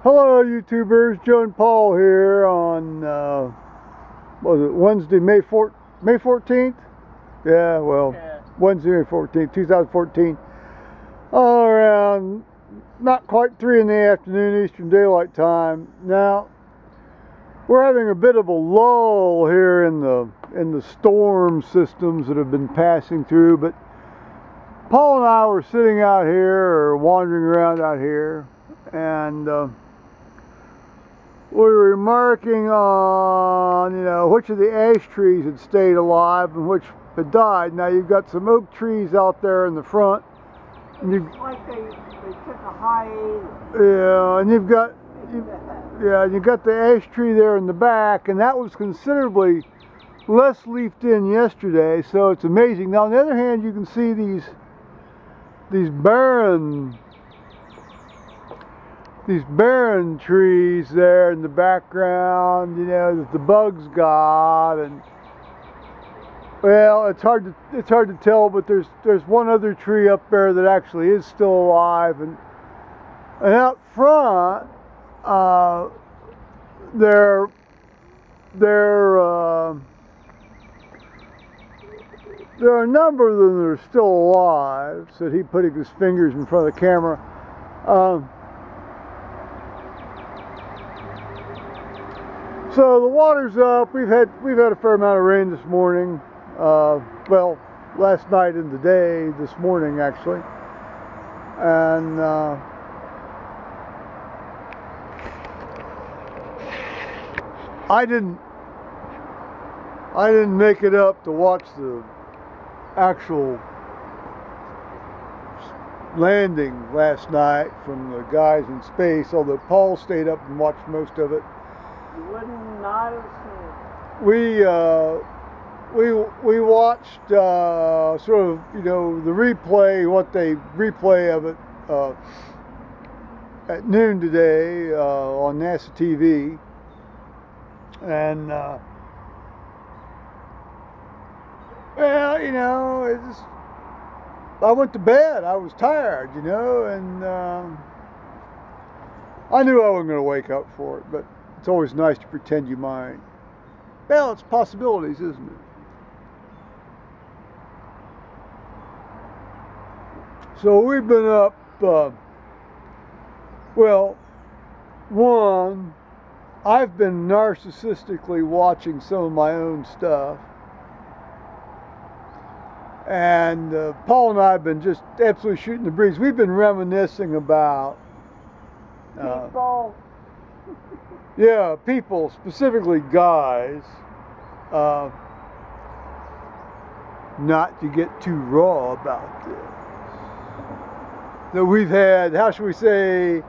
Hello YouTubers, Joe and Paul here on, what was it, Wednesday, May 14th? Yeah, well, yeah. Wednesday, May 14th, 2014. Around not quite 3 in the afternoon Eastern Daylight Time. Now, we're having a bit of a lull here in the storm systems that have been passing through, but Paul and I were sitting out here, or wandering around out here, and we were remarking on, which of the ash trees had stayed alive and which had died. Now you've got some oak trees out there in the front. And it's like they took a hiatus. Yeah, and you've got the ash tree there in the back, and that was considerably less leafed in yesterday, so it's amazing. Now on the other hand, you can see these barren trees there in the background, that the bugs got, and well, it's hard to tell, but there's one other tree up there that actually is still alive, and out front, there are a number of them that are still alive. Said he, putting his fingers in front of the camera. So the water's up. We've had a fair amount of rain this morning. Well, last night and today, this morning actually, and I didn't make it up to watch the actual landing last night from the guys in space, although Paul stayed up and watched most of it. You would not have seen it. We watched sort of, the replay, what they replay of it at noon today on NASA TV, and well, I went to bed. I was tired, and I knew I wasn't going to wake up for it, but it's always nice to pretend you might. Well, it's possibilities, isn't it? So we've been up, well, one, I've been narcissistically watching some of my own stuff. And Paul and I have been just absolutely shooting the breeze. We've been reminiscing about people. Yeah, people, specifically guys. Not to get too raw about this. That we've had, how should we say,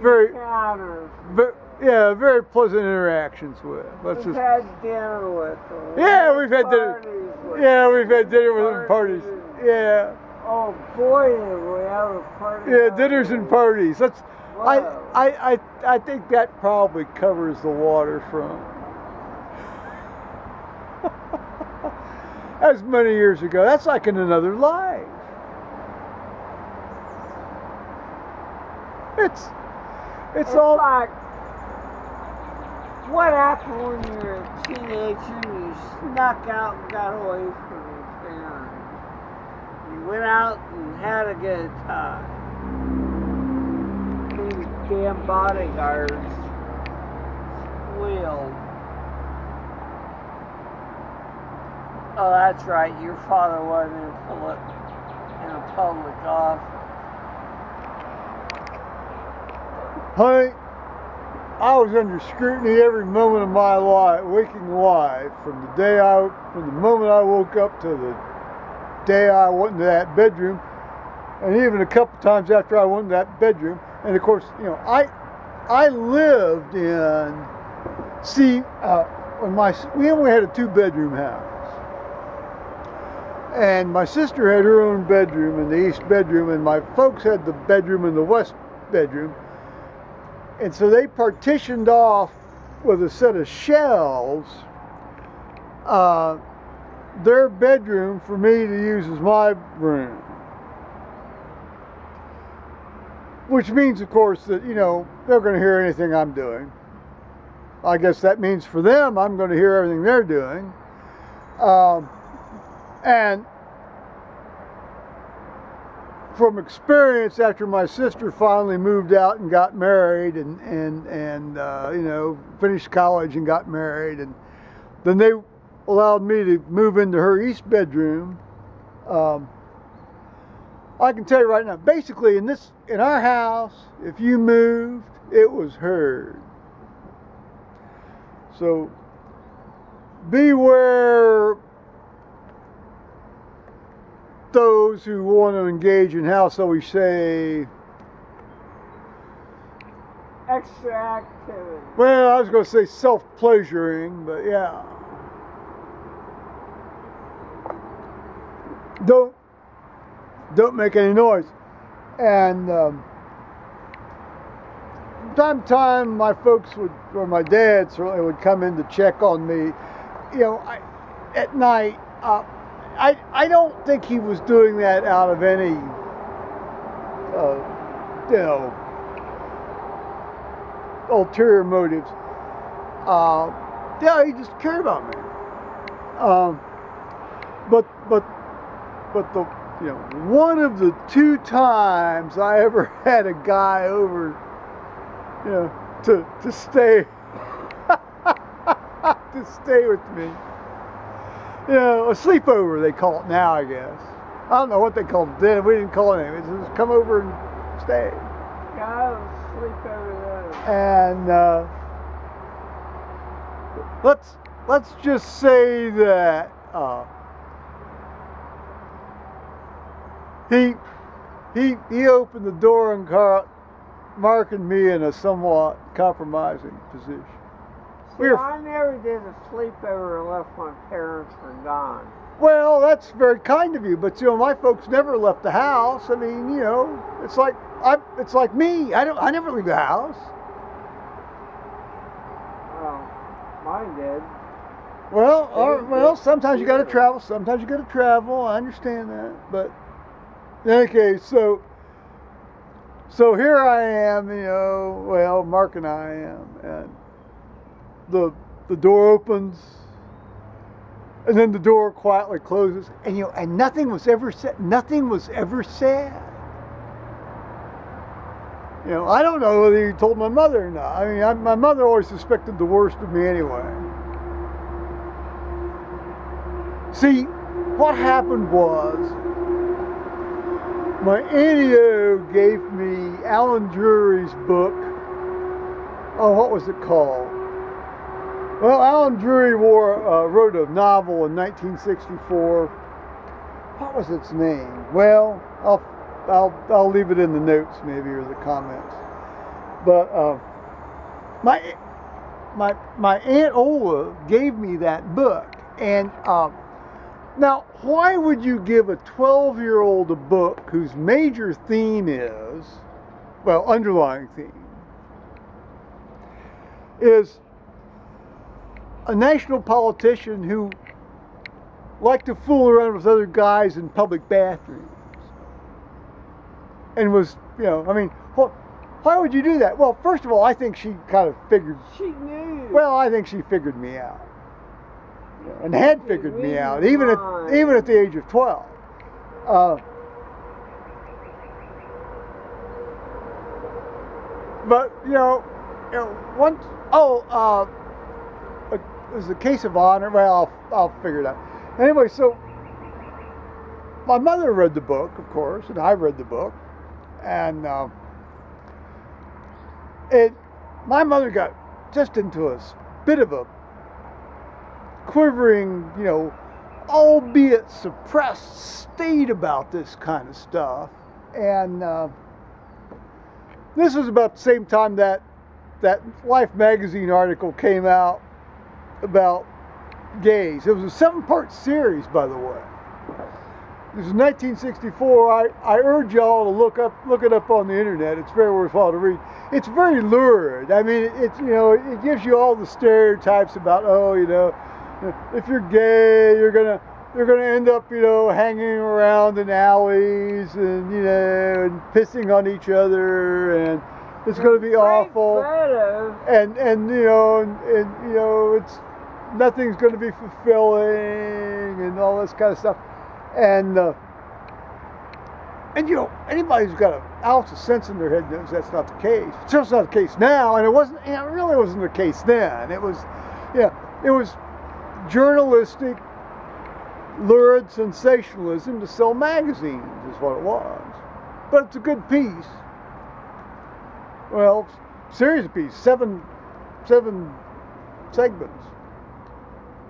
very pleasant interactions with. We've had dinner with them. Yeah, we've had dinner. Yeah, we've had dinner with them, parties. Yeah. Oh boy, did we have a party. Yeah, dinners and parties. Let's. Wow. I think that probably covers the waterfront. That was many years ago. That's like in another life. It's all like what happened when you were a teenager and you snuck out and got away from your parents. You went out and had a good time. These damn bodyguards squealed. Oh, that's right. Your father wasn't in a public office. Honey, I was under scrutiny every moment of my life, waking life, from the moment I woke up to the day I went into that bedroom, and even a couple times after I went into that bedroom. And of course, I lived in, we only had a 2-bedroom house. And my sister had her own bedroom in the east bedroom, and my folks had the bedroom in the west bedroom. And so they partitioned off with a set of shelves their bedroom for me to use as my room. which means, of course, that, you know, they're going to hear anything I'm doing. I guess that means for them, I'm going to hear everything they're doing. And from experience, after my sister finally moved out and got married and you know, finished college and got married, and then they allowed me to move into her east bedroom. I can tell you right now, basically in our house, if you moved, it was heard. So beware those who want to engage in, how shall we say, extra activity. Well, I was going to say self-pleasuring, but yeah. Don't make any noise. And from time to time, my folks would, or my dad certainly would come in to check on me. You know, at night. I don't think he was doing that out of any, you know, ulterior motives. Yeah, he just cared about me. But the, you know, one of the 2 times I ever had a guy over, you know, to stay to stay with me. You know, a sleepover they call it now, I guess. I don't know what they called it then. We didn't call it anything. It was just come over and stay. Yeah, I was sleepover then. Let's just say that he opened the door and caught Mark and me in a somewhat compromising position. I never did a sleepover unless my parents were gone. Well, that's very kind of you, but you know, my folks never left the house. I mean, you know, it's like me. I never leave the house. Well, mine did. Well, sometimes you got to travel. Sometimes you got to travel. I understand that, but in any case, so here I am. You know, well, Mark and I am, and the door opens, and then the door quietly closes, and you know, and nothing was ever said. Nothing was ever said. You know, I don't know whether he told my mother or not. I mean, my mother always suspected the worst of me anyway. See, what happened was, my Auntie O gave me Alan Drury's book. Oh, what was it called? Well, Alan Drury wrote a novel in 1964. What was its name? Well, I'll leave it in the notes maybe, or the comments. But my Aunt Ola gave me that book, and now why would you give a 12-year-old a book whose major theme is, well, underlying theme is a national politician who liked to fool around with other guys in public bathrooms, and was, you know, I mean, why would you do that? Well, first of all, I think she kind of figured. She knew. Well, I think she figured me out, you know, and had figured me out even at the age of 12. But you know, once it was a case of honor. Well, I'll figure it out. Anyway, so my mother read the book, of course, and I read the book, and my mother got just into a bit of a quivering, you know, albeit suppressed state about this kind of stuff, and this was about the same time that Life magazine article came out about gays. It was a 7-part series, by the way. This is 1964. I urge y'all to look it up on the internet. It's very worthwhile to read. It's very lurid. I mean, it's, you know, it gives you all the stereotypes about, oh, you know, if you're gay, you're gonna they're going to end up, you know, hanging around in alleys and, you know, and pissing on each other, and it's going to be awful. And you know, and you know, it's nothing's going to be fulfilling and all this kind of stuff. And you know, anybody who's got an ounce of sense in their head knows that's not the case. It's just not the case now, and it wasn't. You know, it really wasn't the case then. It was, yeah, it was journalistic, lurid sensationalism to sell magazines is what it was. But it's a good piece. Well, series of pieces, seven segments.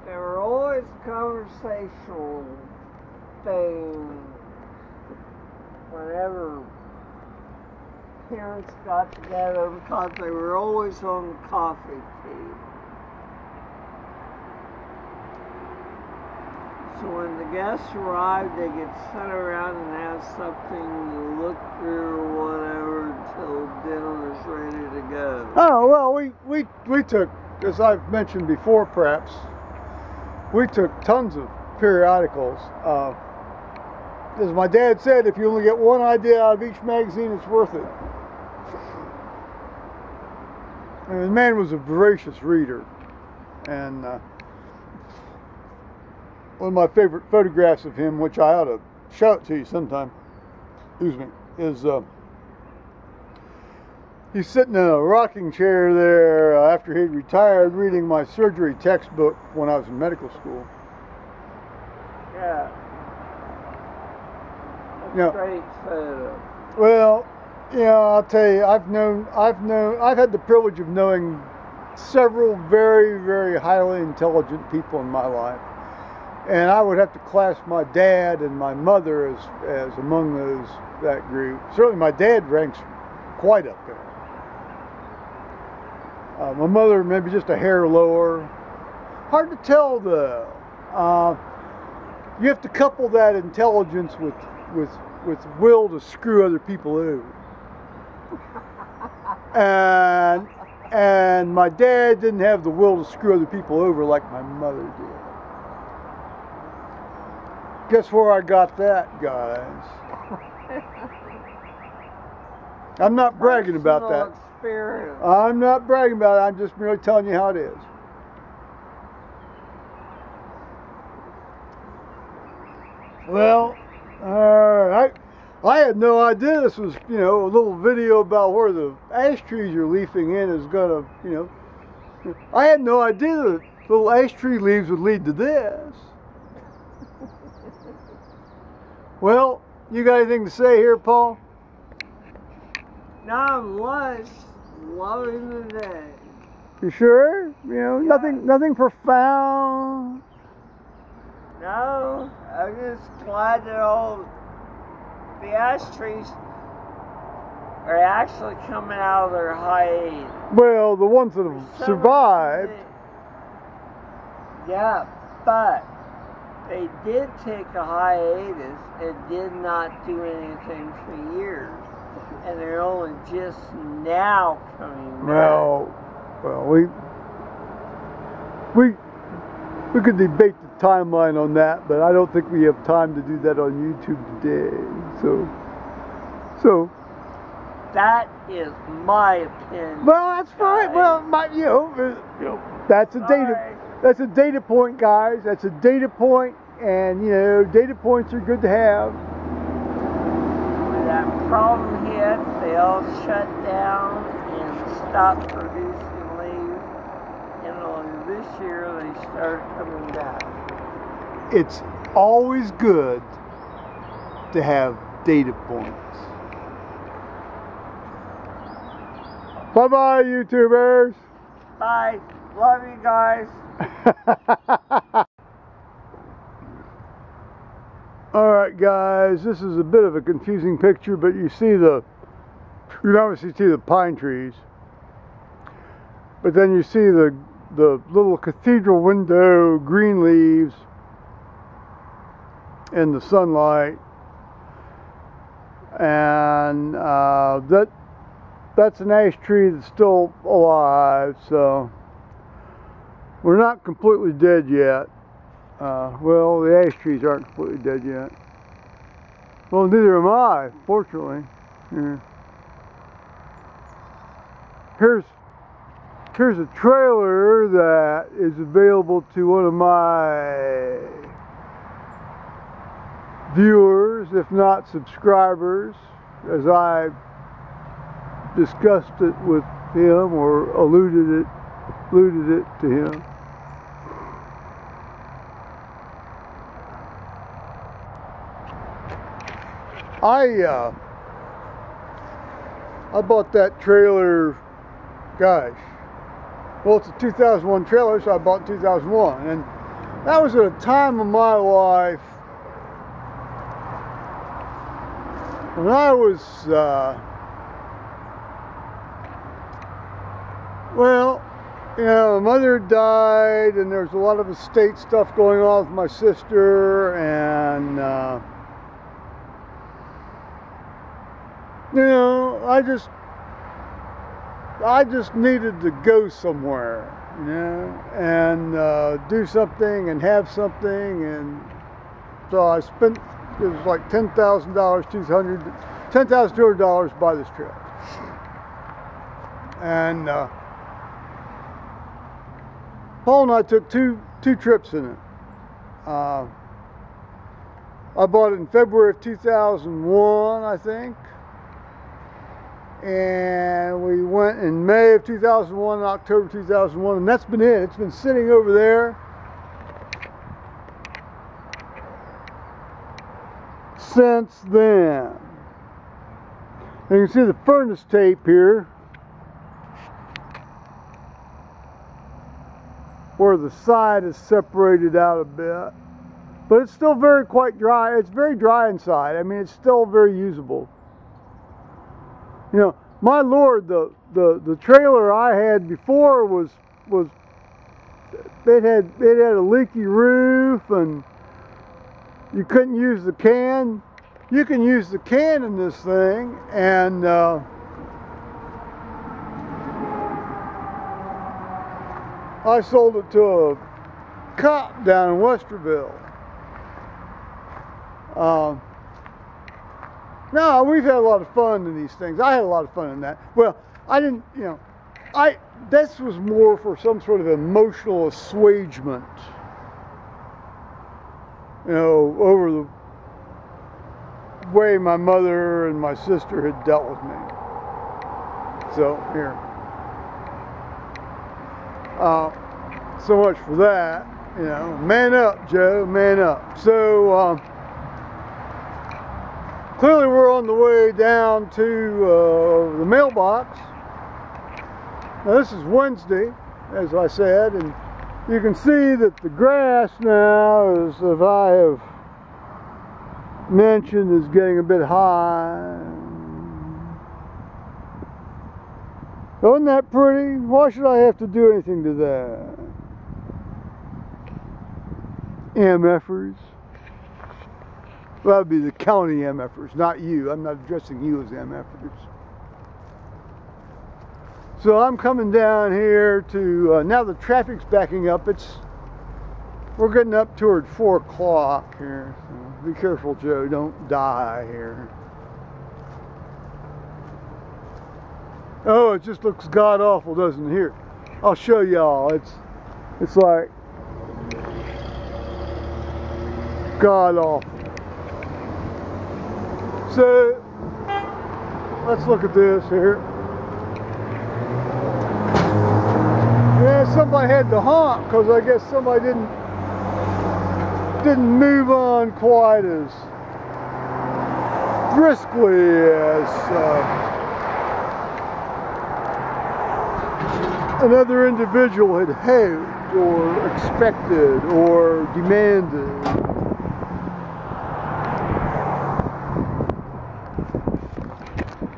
There were always conversational things whenever parents got together, because they were always on the coffee table. So when the guests arrived, they could sit around and have something to look through or whatever until dinner was ready to go. Oh, well, we took, as I've mentioned before perhaps, we took tons of periodicals. As my dad said, if you only get one idea out of each magazine, it's worth it. And the man was a voracious reader. And one of my favorite photographs of him, which I ought to show it to you sometime, excuse me, is he's sitting in a rocking chair there after he'd retired, reading my surgery textbook when I was in medical school. Yeah. Yeah. Great photo. Well, yeah, I'll tell you, I've had the privilege of knowing several very, very highly intelligent people in my life. And I would have to class my dad and my mother as among that group. Certainly my dad ranks quite up there. My mother maybe just a hair lower. Hard to tell though. You have to couple that intelligence with will to screw other people over. And my dad didn't have the will to screw other people over like my mother did. Guess where I got that, guys? I'm not bragging about that. Experience. I'm not bragging about it. I'm just merely telling you how it is. Well, I had no idea this was, you know, a little video about where the ash trees you're leafing in is going to, you know. I had no idea that little ash tree leaves would lead to this. Well, you got anything to say here, Paul? Not much. Loving the day. You sure? You know, Yeah. nothing profound. No, I'm just glad that all the ash trees are actually coming out of their hiatus. Well, the ones that have survived. Yeah, but they did take a hiatus and did not do anything for years. And they're only just now coming back. Well, we could debate the timeline on that, but I don't think we have time to do that on YouTube today. So that is my opinion. well, that's fine. Well, you know, that's a data. Right. That's a data point, guys. That's a data point, and you know, data points are good to have. When that problem hit, they all shut down and stopped producing leaves. And on this year, they started coming back. It's always good to have data points. Bye-bye, YouTubers. Bye. Love you guys. Alright guys, this is a bit of a confusing picture, but you can obviously see the pine trees. But then you see the little cathedral window, green leaves, in the sunlight. And that's an ash tree that's still alive, so we're not completely dead yet. Well, the ash trees aren't completely dead yet. Well, neither am I, fortunately. Yeah. Here's a trailer that is available to one of my viewers, if not subscribers, as I discussed it with him or alluded it to him. I bought that trailer, gosh, well, it's a 2001 trailer, so I bought it in 2001, and that was at a time of my life when I was, well, you know, my mother died, and there's a lot of estate stuff going on with my sister, and you know, I just needed to go somewhere, you know, and do something and have something, and so I spent, it was like $10,200 to buy this trailer. And Paul and I took two trips in it. I bought it in February of 2001, I think. And we went in May of 2001 and October 2001, and that's been it. It's been sitting over there since then. And you can see the furnace tape here, where the side is separated out a bit, but it's still quite dry. It's very dry inside. I mean, it's still very usable. You know, my lord, the trailer I had before was it had a leaky roof, and you couldn't use the can. You can use the can in this thing, and I sold it to a cop down in Westerville. No, we've had a lot of fun in these things. I had a lot of fun in that. Well, I didn't, you know, this was more for some sort of emotional assuagement, you know, over the way my mother and my sister had dealt with me. So, here. So much for that, you know. Man up, Joe, man up. So, clearly we're on the way down to the mailbox. Now this is Wednesday, as I said, and you can see that the grass now, as I have mentioned, is getting a bit high. Isn't that pretty? Why should I have to do anything to that? MFers. Well, that would be the county MFers, not you. I'm not addressing you as MFers. So I'm coming down here to, now the traffic's backing up. We're getting up toward 4 o'clock here. So be careful, Joe, don't die here. Oh, it just looks god-awful, doesn't it? Here, I'll show y'all. It's like god-awful. So, let's look at this here. Yeah, somebody had to honk because I guess somebody didn't move on quite as briskly as another individual had hoped or expected or demanded.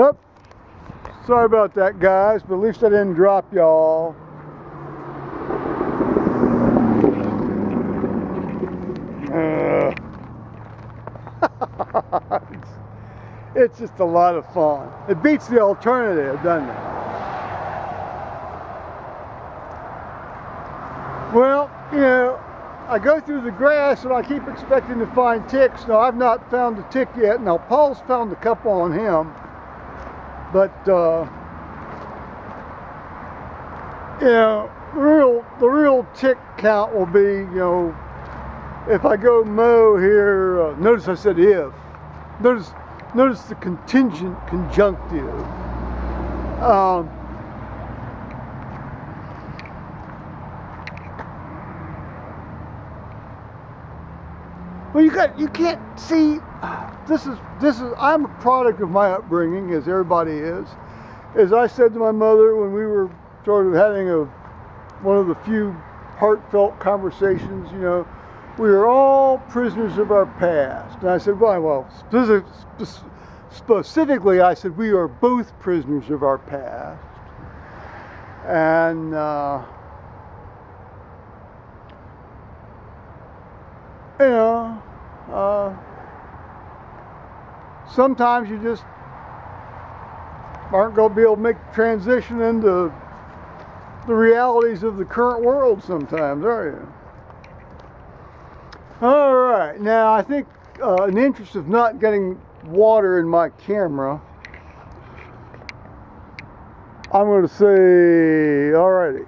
Oh, sorry about that, guys, but at least I didn't drop y'all. It's just a lot of fun. It beats the alternative, doesn't it? Well, you know, I go through the grass and I keep expecting to find ticks. Now I've not found a tick yet. Now Paul's found a couple on him, but you know, the real tick count will be, you know, if I go mow here. Notice I said if. Notice the contingent conjunctive. Well, you can't see. This is I'm a product of my upbringing, as everybody is. As I said to my mother when we were sort of having one of the few heartfelt conversations, you know, we are all prisoners of our past. And I said, well, specifically, I said we are both prisoners of our past. And you know, sometimes you just aren't going to be able to make the transition into the realities of the current world sometimes, are you? All right, now I think in the interest of not getting water in my camera, I'm going to say, alrighty.